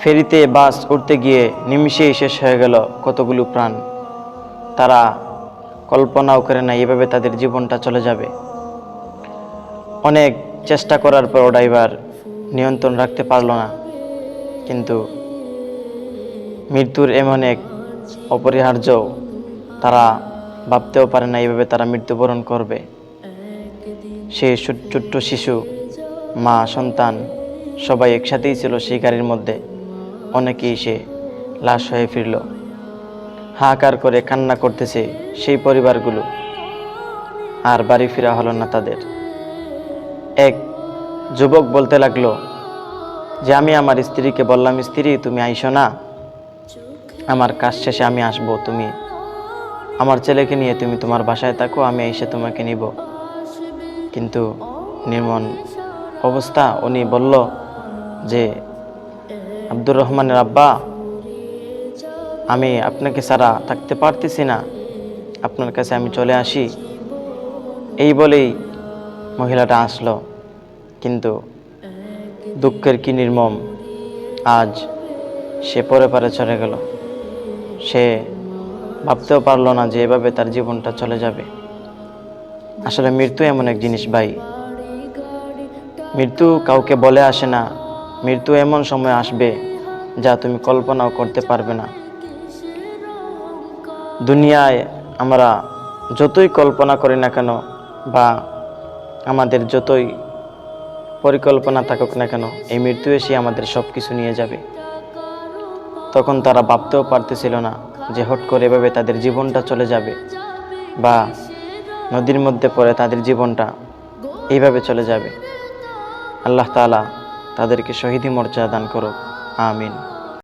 ফেরিতে বাস উঠতে গিয়ে নিমিষেই শেষ হয়ে গেল কতগুলো প্রাণ। তারা কল্পনাও করে না এভাবে তাদের জীবনটা চলে যাবে। অনেক চেষ্টা করার পর ড্রাইভার নিয়ন্ত্রণ রাখতে পারল না, কিন্তু মৃত্যুর এমন এক অপরিহার্য, তারা ভাবতেও পারে না এইভাবে তারা মৃত্যুবরণ করবে। সে ছোট্ট শিশু, মা, সন্তান সবাই একসাথেই ছিল সেই গাড়ির মধ্যে। অনেকেই সে লাশ হয়ে ফিরল। হাহাকার করে কান্না করতেছে সেই পরিবারগুলো। আর বাড়ি ফেরা হলো না তাদের। এক যুবক বলতে লাগলো যে আমি আমার স্ত্রীকে বললাম, স্ত্রী তুমি আইসো না, আমার কাজ শেষে আমি আসবো, তুমি আমার ছেলেকে নিয়ে তুমি তোমার বাসায় থাকো, আমি এসে তোমাকে নিব। কিন্তু নির্মম অবস্থা, উনি বলল যে আব্দুর রহমানের আব্বা, আমি আপনাকে ছাড়া থাকতে পারতেছি না, আপনার কাছে আমি চলে আসি। এই বলেই মহিলাটা আসলো। কিন্তু দুঃখের কি নির্মম, আজ সে পরে পারে চলে গেল। সে ভাবতেও পারলো না যে এভাবে তার জীবনটা চলে যাবে। আসলে মৃত্যু এমন এক জিনিস ভাই, মৃত্যু কাউকে বলে আসে না। মৃত্যু এমন সময় আসবে যা তুমি কল্পনাও করতে পারবে না। দুনিয়ায় আমরা যতই কল্পনা করি না কেন, বা আমাদের যতই পরিকল্পনা থাকুক না কেন, এই মৃত্যু এসে আমাদের সব কিছু নিয়ে যাবে। তখন তারা ভাবতেও পারতেছিল না যে হট করে এভাবে তাদের জীবনটা চলে যাবে, বা নদীর মধ্যে পড়ে তাদের জীবনটা এইভাবে চলে যাবে। আল্লাহ তাআলা তাদেরকে শহীদি মর্যাদা দান করুক, আমিন।